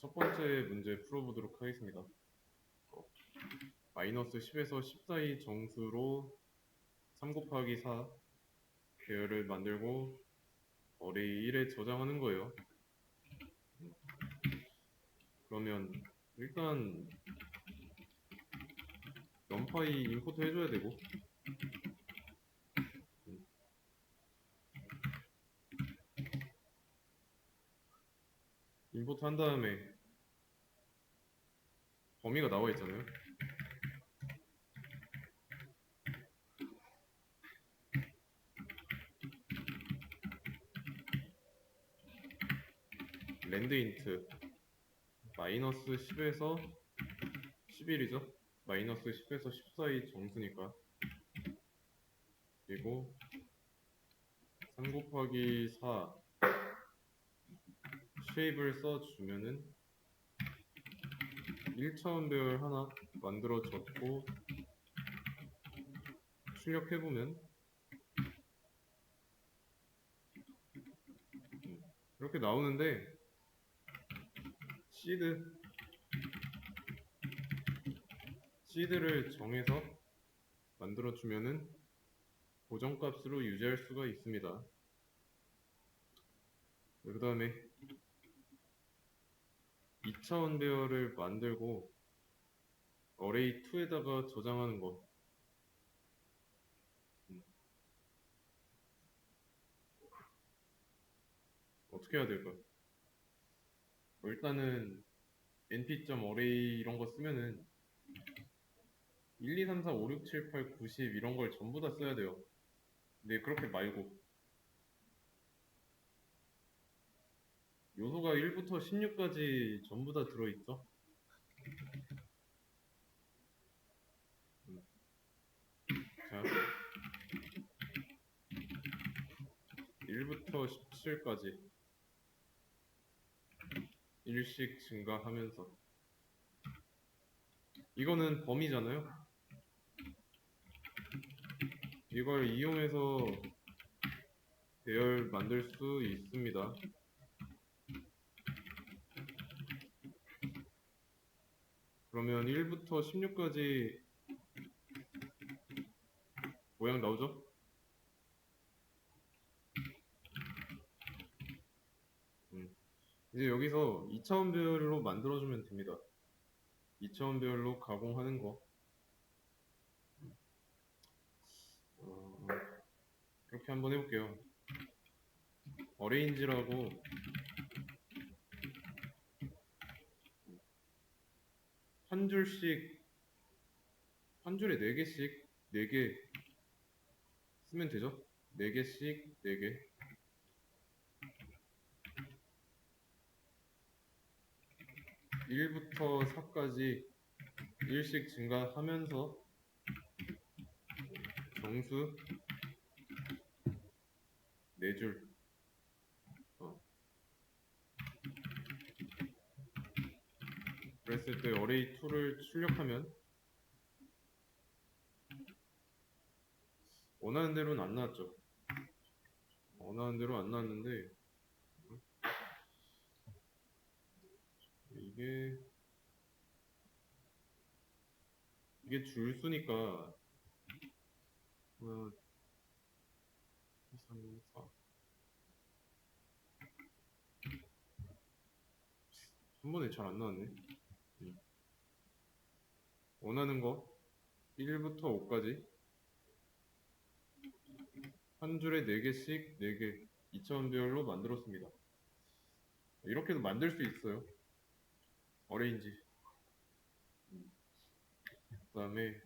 첫 번째 문제 풀어보도록 하겠습니다. 마이너스 10에서 10 사이 정수로 3 곱하기 4 배열을 만들고 어레이 1에 저장하는 거예요. 그러면 일단 numPy 임포트 해줘야 되고, 임포트 한 다음에 범위가 나와 있잖아요. 랜드인트 마이너스 10에서 11이죠. 마이너스 10에서 10 사이 정수니까. 그리고 3 곱하기 4 쉐입을 써주면은 1차원 배열 하나 만들어졌고, 출력해보면 이렇게 나오는데, 시드를 정해서 만들어주면은 고정값으로 유지할 수가 있습니다. 그 다음에 2차원 배열을 만들고 어레이 2에다가 저장하는 거. 어떻게 해야 될까요? 일단은 np.array 이런 거 쓰면은 1, 2, 3, 4, 5, 6, 7, 8, 9, 10 이런 걸 전부 다 써야 돼요. 근데 그렇게 말고 요소가 1부터 16까지 전부 다 들어있죠. 자, 1부터 17까지 일씩 증가하면서, 이거는 범위잖아요. 이걸 이용해서 배열 만들 수 있습니다. 그러면 1부터 16까지 모양 나오죠? 이제 여기서 2차원 배열로 만들어주면 됩니다. 2차원 배열로 가공하는 거. 이렇게 한번 해볼게요. 어레인지라고 한 줄씩, 한 줄에 4개씩 4개 쓰면 되죠? 4개씩 4개. 1부터 4까지 1씩 증가하면서 정수 4줄. 그랬을 때 어레이2를 출력하면 원하는 대로는 안 나왔죠. 원하는 대로 안 나왔는데, 이게 줄수니까 2, 3, 4 한 번에 잘 안 나왔네. 원하는 거 1부터 5까지 한 줄에 4개씩 4개 2차원 배열로 만들었습니다. 이렇게도 만들 수 있어요. 어레인지. 그 다음에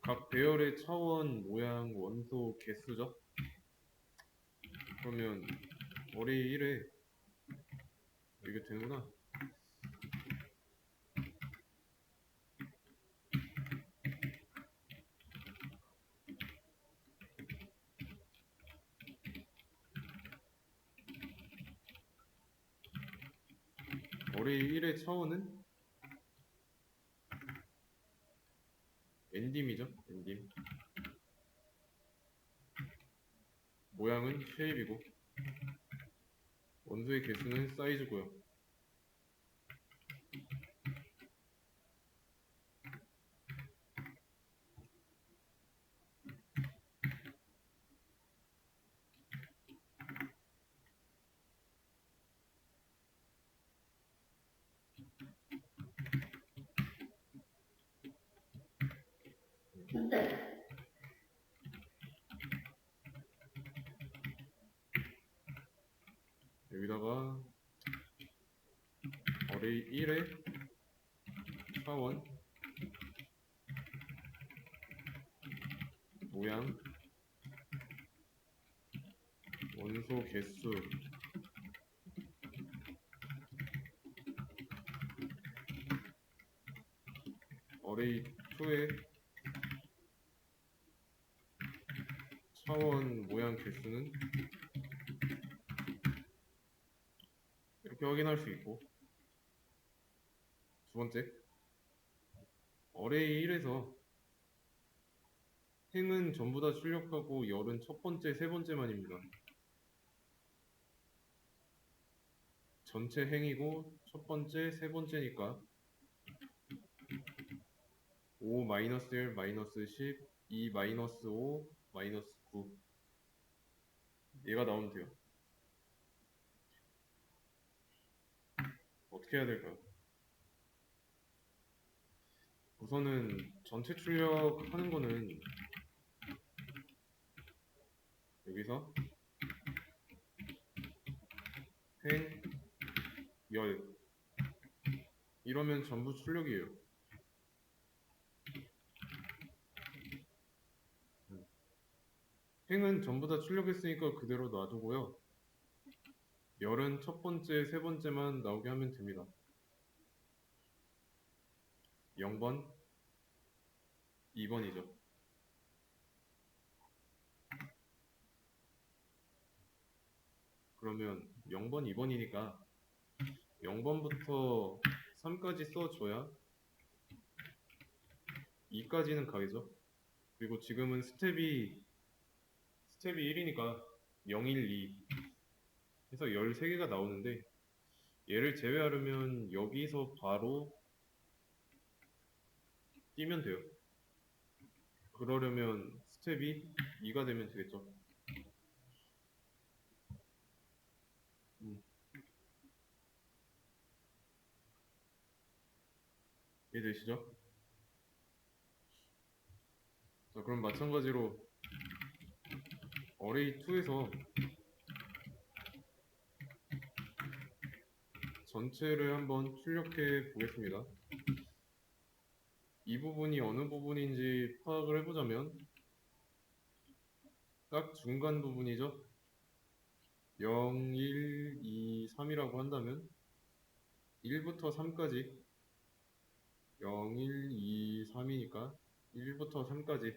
각 배열의 차원, 모양, 원소, 개수죠. 그러면 어레이 1에 이게 되는구나. 어레이 1의 차원은 엔딤이죠. 엔딤. 모양은 쉐입이고, 원소의 개수는 사이즈고요. 여기다가 어레이 1의 차원, 모양, 원소 개수, 어레이 2의 차원, 모양 개수는 이렇게 확인할 수 있고, 두 번째, 어레이 1에서 행은 전부 다 출력하고 열은 첫 번째, 세 번째만입니다. 전체 행이고 첫 번째, 세 번째니까 5 마이너스 1 마이너스 10, 2 마이너스 5 마이너스 9 얘가 나오면 돼요. 어떻게 해야 될까요? 우선은 전체 출력하는 거는 여기서 행, 열 이러면 전부 출력이에요. 행은 전부 다 출력했으니까 그대로 놔두고요. 열은 첫 번째, 세 번째만 나오게 하면 됩니다. 0번, 2번이죠. 그러면 0번, 2번이니까 0번부터 3까지 써줘야 2까지는 가겠죠. 그리고 지금은 스텝이 1이니까 0, 1, 2 해서 13개가 나오는데 얘를 제외하려면 여기서 바로 뛰면 돼요. 그러려면 스텝이 2가 되면 되겠죠. 이해되시죠? 자, 그럼 마찬가지로 어레이 2에서 전체를 한번 출력해 보겠습니다. 이 부분이 어느 부분인지 파악을 해보자면 딱 중간 부분이죠. 0, 1, 2, 3이라고 한다면 1부터 3까지 0, 1, 2, 3이니까 1부터 3까지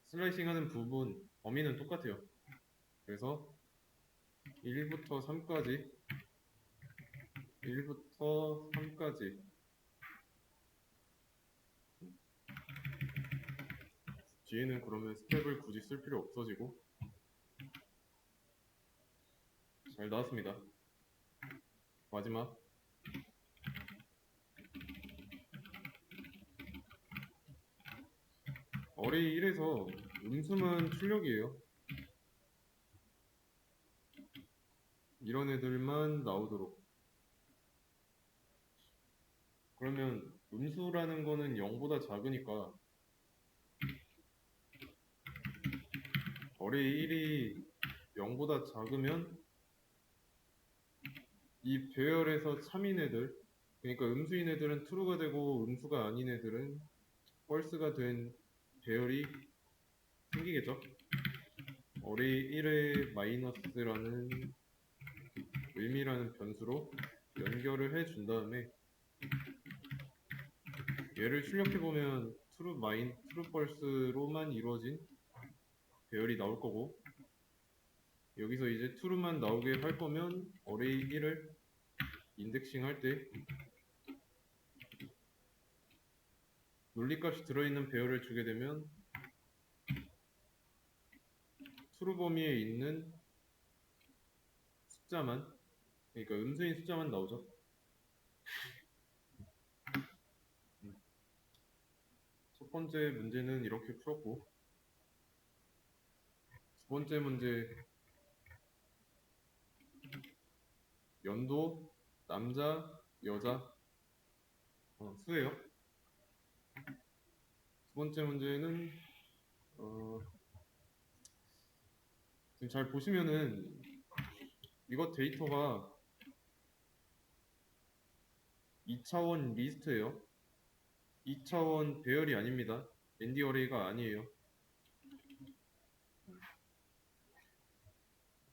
슬라이싱 하는 부분 범위는 똑같아요. 그래서 1부터 3까지 1부터 3까지 뒤에는 그러면 스텝을 굳이 쓸 필요 없어지고 잘 나왔습니다. 마지막 어레이 1에서 음수만 출력이에요. 이런 애들만 나오도록. 그러면 음수라는 거는 0보다 작으니까 어레이 1이 0보다 작으면 이 배열에서 참인 애들, 그러니까 음수인 애들은 true가 되고 음수가 아닌 애들은 false가 된 배열이 생기겠죠? 어레이 1의 마이너스라는 의미라는 변수로 연결을 해준 다음에 얘를 출력해보면 true, false로만 이루어진 배열이 나올 거고 여기서 이제 true만 나오게 할 거면 어레이 1을 인덱싱 할 때 논리값이 들어있는 배열을 주게 되면 true 범위에 있는 숫자만, 그러니까 음수인 숫자만 나오죠. 첫 번째 문제는 이렇게 풀었고, 두 번째 문제 연도 남자 여자 수예요. 두 번째 문제는 지금 잘 보시면은 이거 데이터가 2차원 리스트예요. 2차원 배열이 아닙니다. ND 어레이가 아니에요.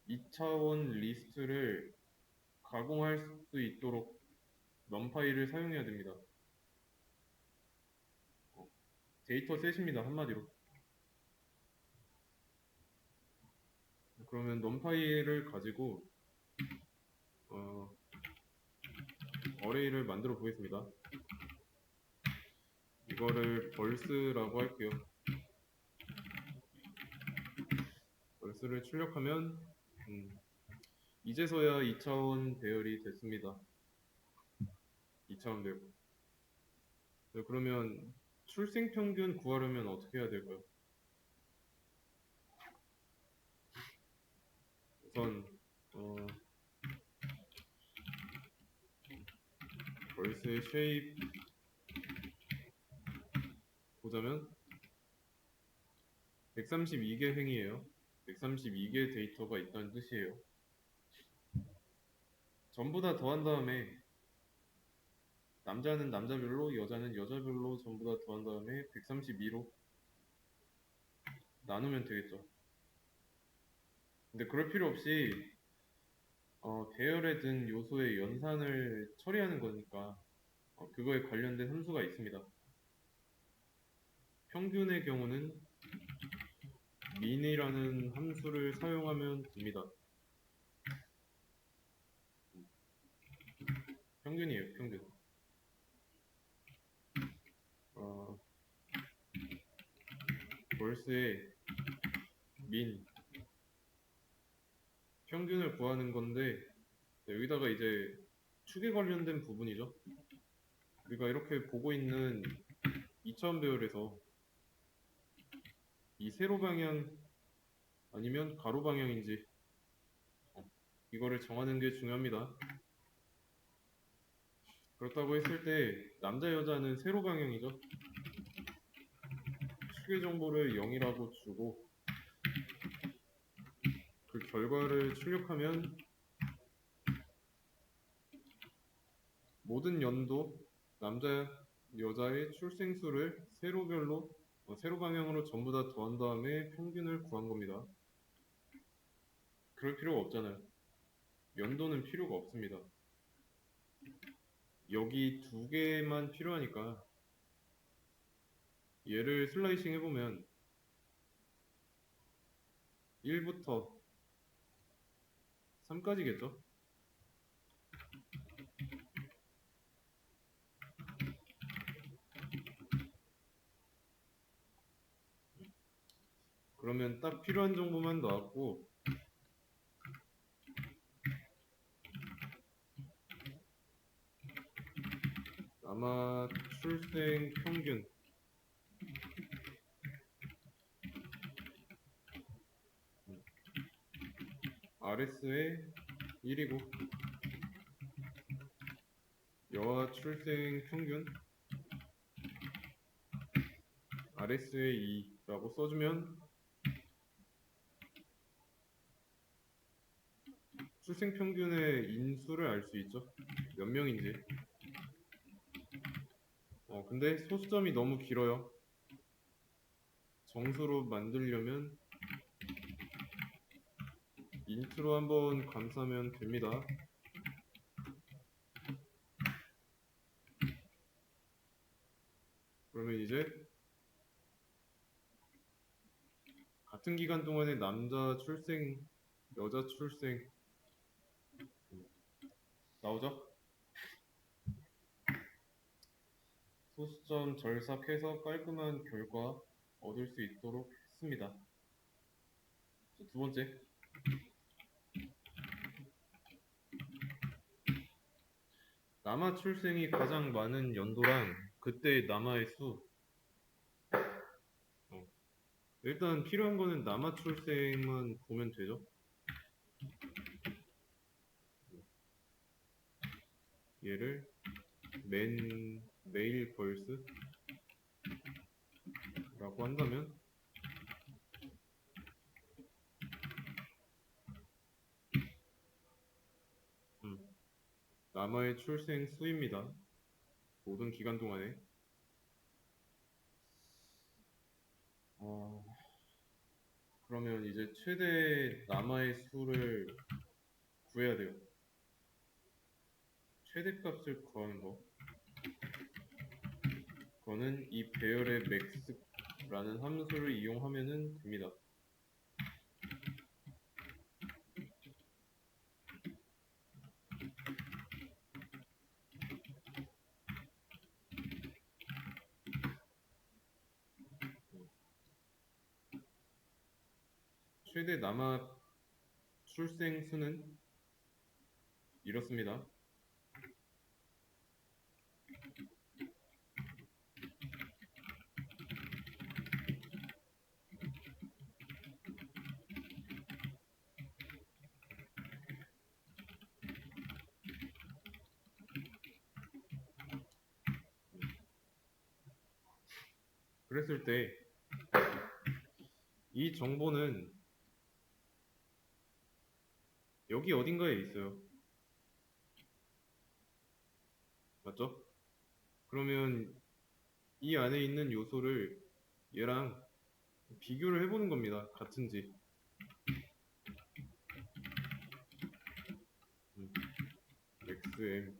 2차원 리스트를 가공할 수 있도록 numPy를 사용해야 됩니다. 데이터 셋입니다. 한마디로. 그러면 numPy를 가지고 어레이를 만들어 보겠습니다. 이거를 벌스라고 할게요. 벌스를 출력하면 이제서야 2차원 배열이 됐습니다. 2차원 배열. 네, 그러면 출생평균 구하려면 어떻게 해야 될까요? 우선 벌스의 쉐입 보자면 132개 행이에요. 132개 데이터가 있다는 뜻이에요. 전부 다 더한 다음에 남자는 남자별로, 여자는 여자별로 전부 다 더한 다음에 132로 나누면 되겠죠. 근데 그럴 필요 없이 배열에 든 요소의 연산을 처리하는 거니까 그거에 관련된 함수가 있습니다. 평균의 경우는 min이라는 함수를 사용하면 됩니다. 평균이에요, 평균. 벌스의 min 평균을 구하는 건데 여기다가 이제 축에 관련된 부분이죠. 우리가 이렇게 보고 있는 2차원 배열에서 이 세로 방향 아니면 가로 방향인지 이거를 정하는 게 중요합니다. 그렇다고 했을 때 남자 여자는 세로 방향이죠. 축의 정보를 0이라고 주고 그 결과를 출력하면 모든 연도 남자 여자의 출생수를 세로별로 세로 방향으로 전부 다 더한 다음에 평균을 구한 겁니다. 그럴 필요가 없잖아요. 연도는 필요가 없습니다. 여기 두 개만 필요하니까 얘를 슬라이싱 해보면 1부터 3까지겠죠? 그러면 딱 필요한 정보만 나왔고 아마 출생 평균 RS의 1이고 여하 출생 평균 RS의 2라고 써주면 출생 평균의 인수를 알 수 있죠. 몇 명인지. 근데 소수점이 너무 길어요. 정수로 만들려면 인트로 한번 감싸면 됩니다. 그러면 이제 같은 기간 동안에 남자 출생, 여자 출생 나오죠? 소수점 절삭해서 깔끔한 결과 얻을 수 있도록 했습니다. 두 번째 남아 출생이 가장 많은 연도랑 그때 남아의 수. 일단 필요한 거는 남아 출생만 보면 되죠. 얘를 메일 벌스라고 한다면 남아의 출생 수입니다. 모든 기간 동안에. 그러면 이제 최대 남아의 수를 구해야 돼요. 최대값을 구하는 거. 그거는 이 배열의 max라는 함수를 이용하면은 됩니다. 최대 남아 출생 수는 이렇습니다. 그랬을 때 이 정보는 여기 어딘가에 있어요. 맞죠? 그러면 이 안에 있는 요소를 얘랑 비교를 해보는 겁니다. 같은지. XM.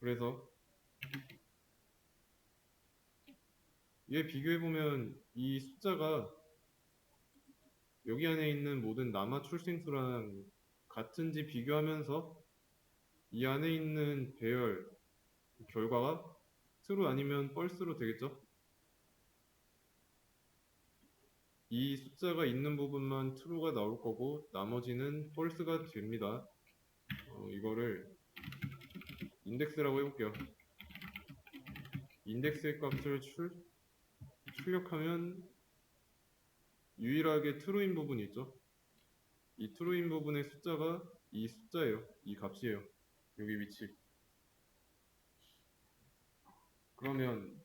그래서 얘 비교해보면 이 숫자가 여기 안에 있는 모든 남아 출생수랑 같은지 비교하면서 이 안에 있는 배열 결과가 true 아니면 false로 되겠죠? 이 숫자가 있는 부분만 true가 나올 거고 나머지는 false가 됩니다. 이거를 인덱스라고 해볼게요. 인덱스의 값을 출력하면 유일하게 true인 부분이 있죠. 이 true인 부분의 숫자가 이 숫자예요. 이 값이에요. 여기 위치. 그러면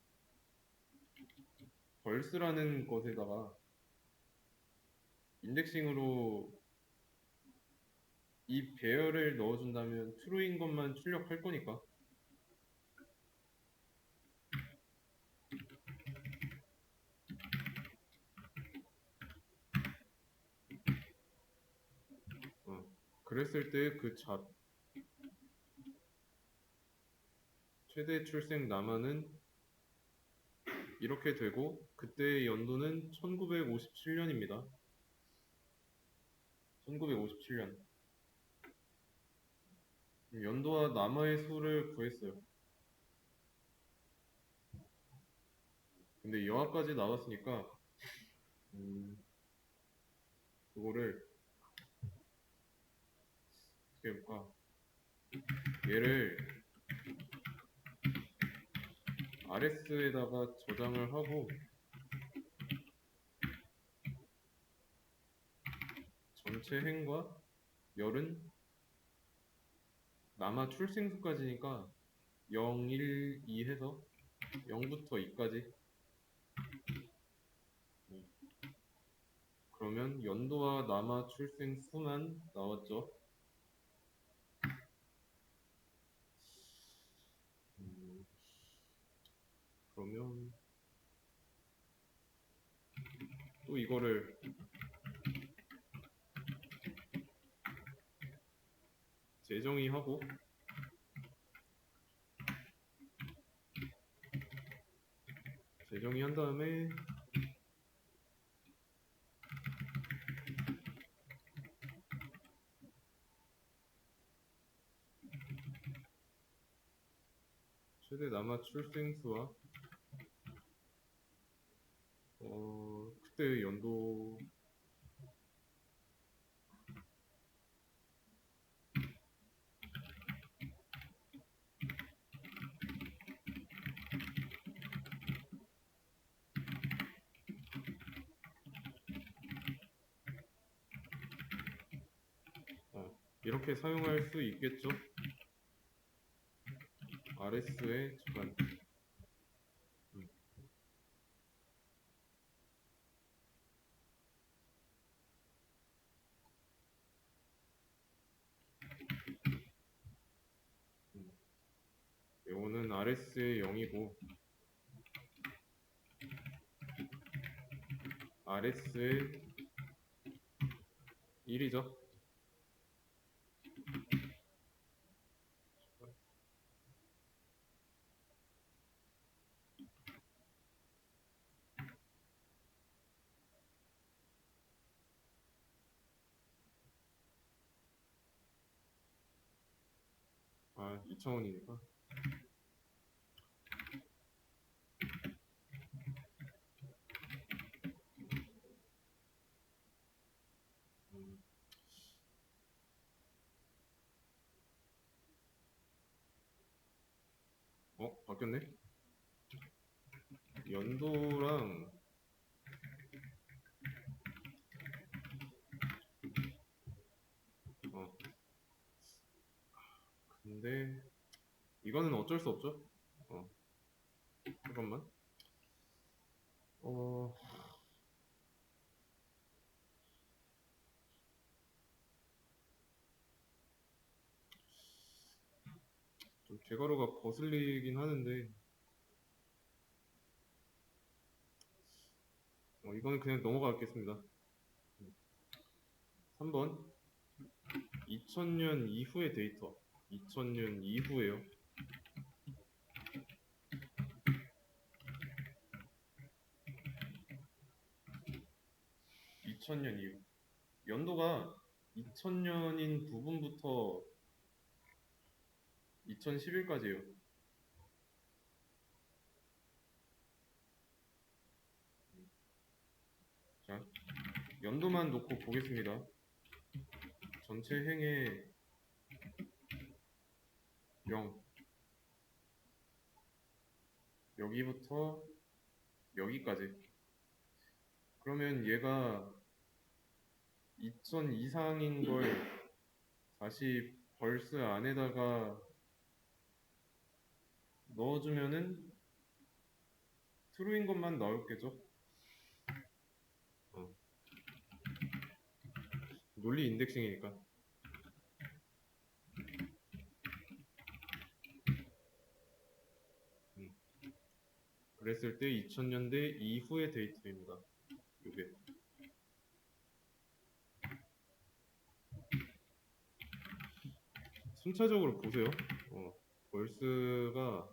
벌스라는 것에다가 인덱싱으로 이 배열을 넣어준다면 true인 것만 출력할 거니까 그랬을 때 그 최대 출생 남아는 이렇게 되고 그때의 연도는 1957년입니다. 1957년. 연도와 남아의 수를 구했어요. 근데 여하까지 나왔으니까 그거를 어떻게 해볼까? 얘를 RS에다가 저장을 하고 전체 행과 열은 남아 출생수까지니까 0, 1, 2 해서 0부터 2까지. 그러면 연도와 남아 출생수만 나왔죠. 그러면 또 이거를 재정의하고 재정의한 다음에 최대 남아 출생수와 그때 연도 이렇게 사용할 수 있겠죠? RS의 주간. 음, 음. 요거는 RS의 0이고 RS의 1이죠. 아, 2차원이니까. 음, 바뀌었네? 연도랑, 어, 근데, 이거는 어쩔 수 없죠? 어, 잠깐만. 어, 좀 재가루가 거슬리긴 하는데, 이거는 그냥 넘어가겠습니다. 3번. 2000년 이후의 데이터. 2000년 이후에요. 2000년 이후. 연도가 2000년인 부분부터 2011까지예요. 자, 연도만 놓고 보겠습니다. 전체 행의 0. 여기부터 여기까지. 그러면 얘가 2000 이상인 걸 다시 벌스 안에다가 넣어주면은 true인 것만 나올겠죠? 어, 논리 인덱싱이니까. 음, 그랬을 때 2000년대 이후의 데이터입니다. 요게. 순차적으로 보세요. 벌스가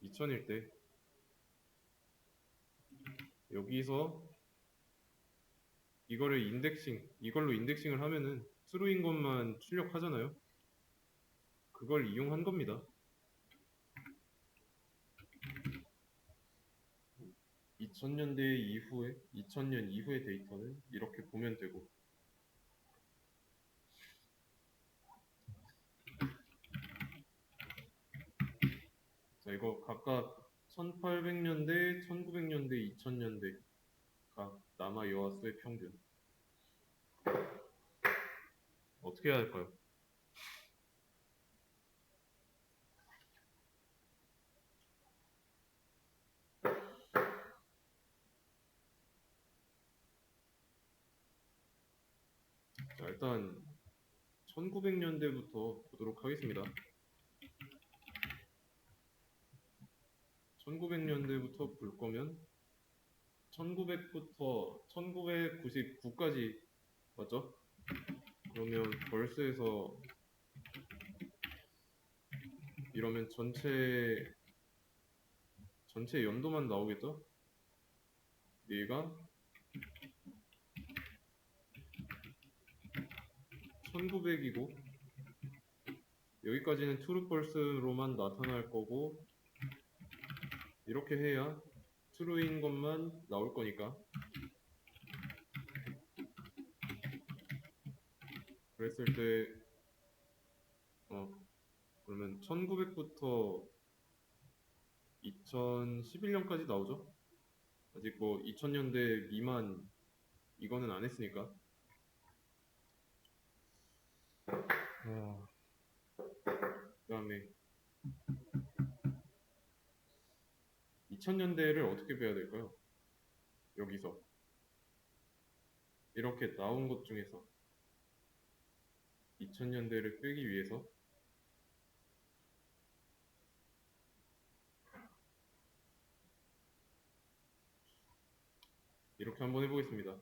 2000일 때 여기서 이걸로 인덱싱을 하면은 true인 것만 출력하잖아요. 그걸 이용한 겁니다. 2000년대 이후에 2000년 이후의 데이터는 이렇게 보면 되고, 자, 이거 각각 1800년대, 1900년대, 2000년대 각 남아 여하수의 평균 어떻게 해야 할까요? 자, 일단 1900년대부터 보도록 하겠습니다. 1900년대부터 볼 거면 1900부터 1999까지 맞죠? 그러면 벌스에서 이러면 전체 연도만 나오겠죠? 얘가 1900이고 여기까지는 trueFalse로만 나타날 거고 이렇게 해야 true인 것만 나올 거니까 그랬을 때 그러면 1900부터 2011년까지 나오죠? 아직 뭐 2000년대 미만 이거는 안 했으니까. 그다음에 2000년대를 어떻게 빼야 될까요? 여기서 이렇게 나온 것 중에서 2000년대를 빼기 위해서 이렇게 한번 해보겠습니다.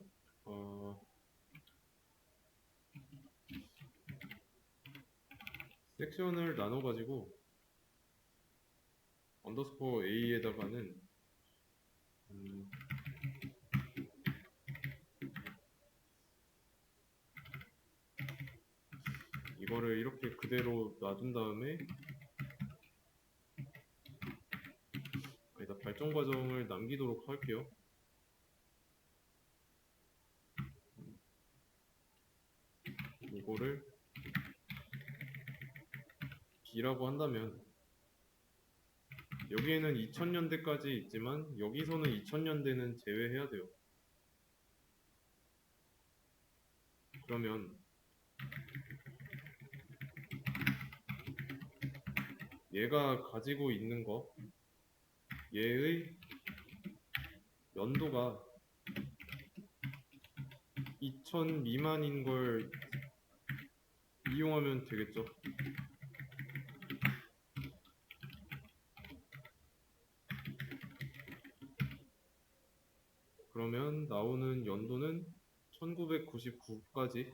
섹션을 나눠가지고 언더스코어 A에다가는 이거를 이렇게 그대로 놔둔 다음에 아니다, 발전 과정을 남기도록 할게요. 이거를 B라고 한다면 여기에는 2000년대까지 있지만 여기서는 2000년대는 제외해야 돼요. 그러면 얘가 가지고 있는 거, 얘의 연도가 2000 미만인 걸 이용하면 되겠죠. 그러면 나오는 연도는 1999까지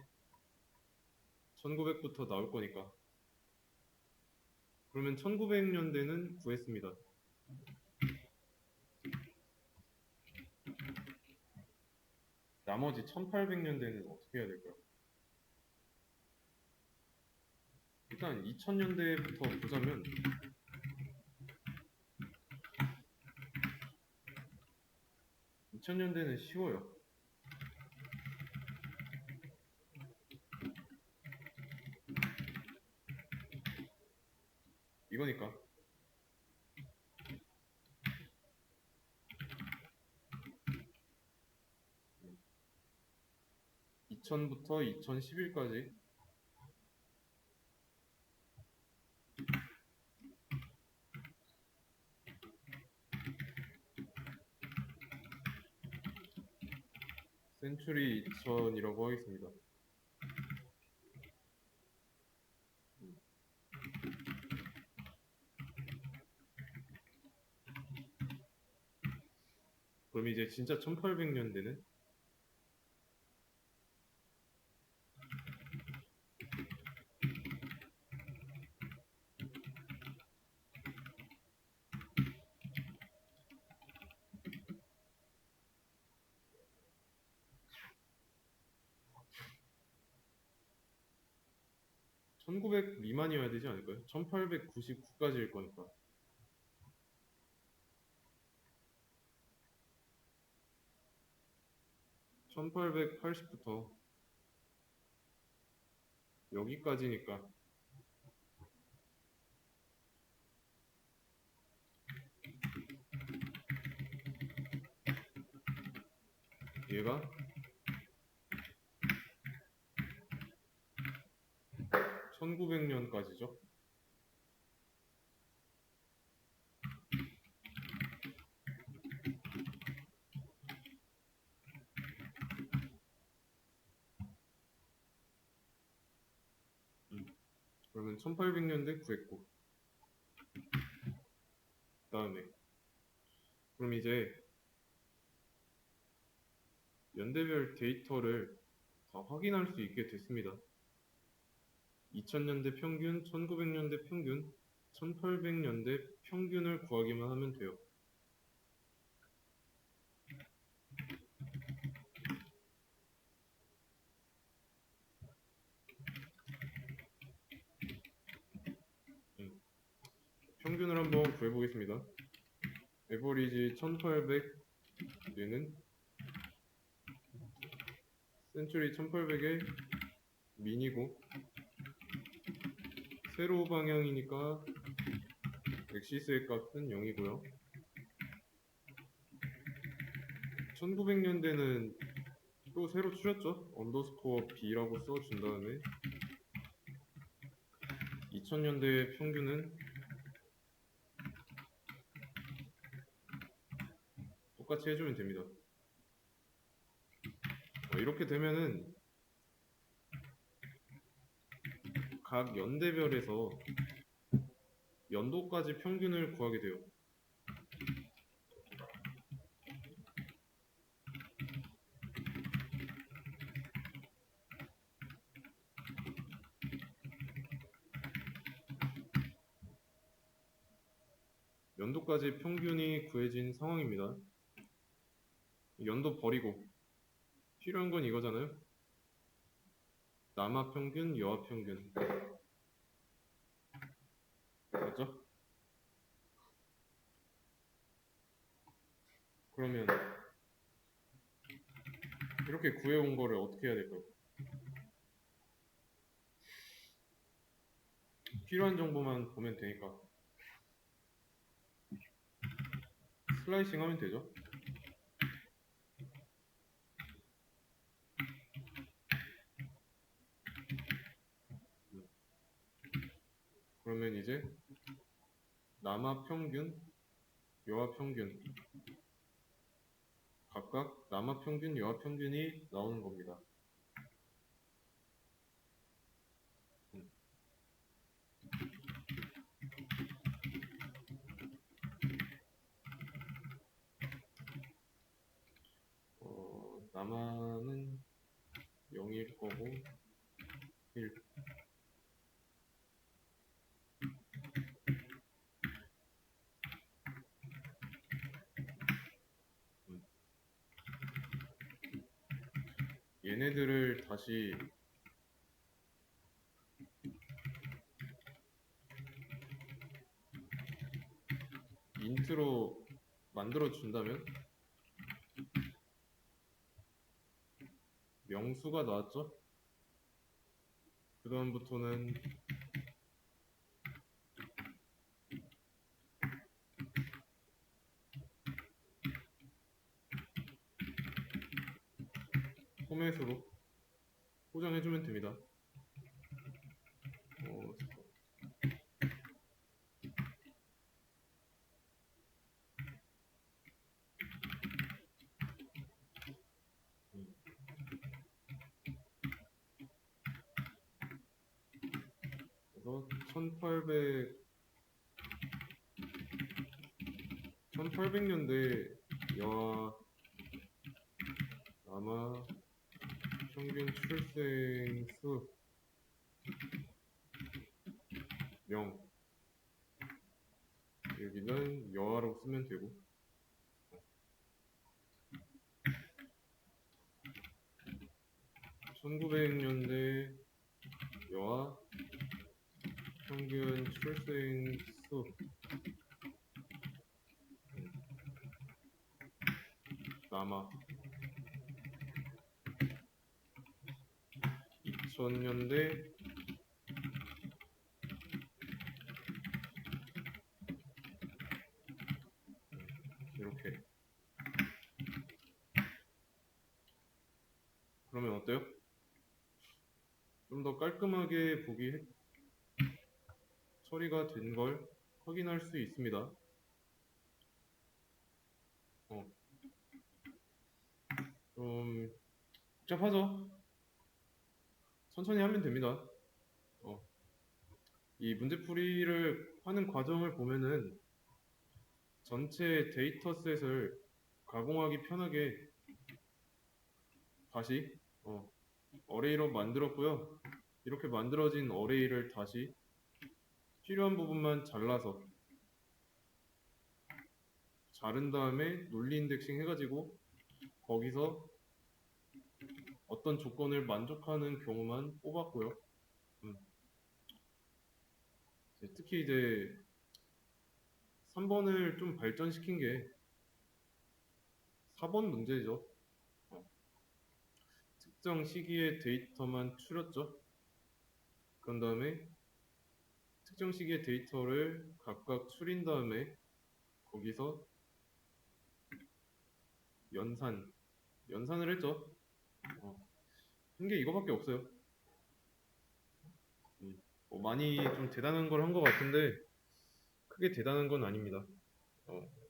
1900부터 나올 거니까. 그러면 1900년대는 구했습니다. 나머지 1800년대는 어떻게 해야 될까요? 일단 2000년대부터 보자면 (2000년대는) 쉬워요. 이거니까 2000부터 2011까지 센츄리 2000이라고 하겠습니다. 그럼 이제 진짜 1800년대는 (1900) 미만이어야 되지 않을까요? 1899까지일 거니까. 1880부터 여기까지니까 얘가 1900년까지죠. 그러면 1800년대 구했고, 그 다음에 그럼 이제 연대별 데이터를 다 확인할 수 있게 됐습니다. 2000년대 평균, 1900년대 평균, 1800년대 평균을 구하기만 하면 돼요. 평균을 한번 구해보겠습니다. 에버리지 1800얘는 센츄리 1800의 민이고 세로 방향이니까 엑시스의 값은 0이고요. 1900년대는 또 새로 추렸죠. 언더스코어 B라고 써준 다음에 2000년대 평균은 똑같이 해주면 됩니다. 이렇게 되면은 각 연대별에서 연도까지 평균을 구하게 돼요. 연도까지 평균이 구해진 상황입니다. 연도 버리고 필요한 건 이거잖아요. 남아 평균, 여아 평균. 맞죠? 그러면 이렇게 구해온 거를 어떻게 해야 될까요? 필요한 정보만 보면 되니까 슬라이싱 하면 되죠. 그러면 이제 남아 평균, 여아 평균 각각 남아 평균, 여아 평균이 나오는 겁니다. 남아는 0일 거고 1. 얘네들을 다시 인트로 만들어 준다면 명수가 나왔죠? 그 다음부터는 포맷으로 포장해주면 됩니다. 그래서 1800년대 여아 남아 평균 출생 수 0. 여기는 여아로 쓰면 되고 1900년대 여아 평균 출생 수 남아 2000년대 이렇게. 그러면 어때요? 좀 더 깔끔하게 처리가 된 걸 확인할 수 있습니다. 좀 복잡하죠? 천천히 하면 됩니다. 이 문제풀이를 하는 과정을 보면은 전체 데이터셋을 가공하기 편하게 다시 어레이로 만들었고요. 이렇게 만들어진 어레이를 다시 필요한 부분만 잘라서 자른 다음에 논리 인덱싱 해가지고 거기서 어떤 조건을 만족하는 경우만 뽑았고요. 특히 이제 3번을 좀 발전시킨 게 4번 문제죠. 특정 시기의 데이터만 추렸죠. 그런 다음에 특정 시기의 데이터를 각각 추린 다음에 거기서 연산을 했죠. 한 게 이거밖에 없어요. 많이 좀 대단한 걸 한 것 같은데 크게 대단한 건 아닙니다.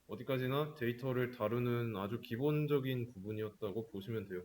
어디까지나 데이터를 다루는 아주 기본적인 부분이었다고 보시면 돼요.